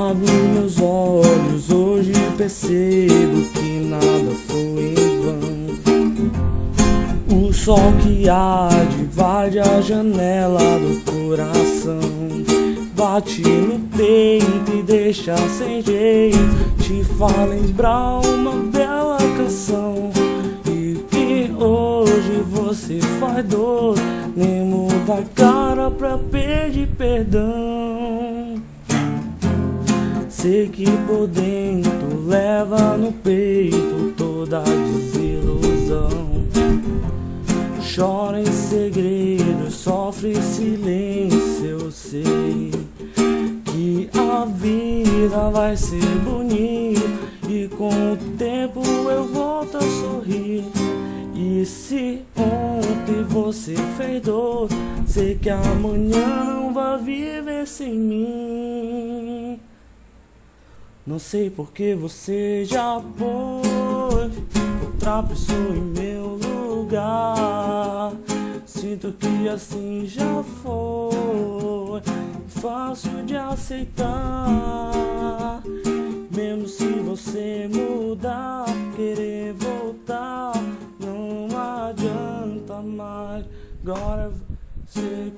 Abro meus olhos, hoje percebo que nada foi em vão. O sol que arde invade a janela do coração, bate no peito e deixa sem jeito, te faz lembrar uma bela canção. E que hoje você faz dor, nem muda a cara pra pedir perdão. Sei que por dentro leva no peito toda a desilusão. Chora em segredo, sofre em silêncio. Eu sei que a vida vai ser bonita e com o tempo eu volto a sorrir. E se ontem você fez dor, sei que amanhã não vai viver sem mim. Não sei porque você já pôs outra pessoa em meu lugar. Sinto que assim já foi fácil de aceitar. Mesmo se você mudar, querer voltar, não adianta mais. Agora sei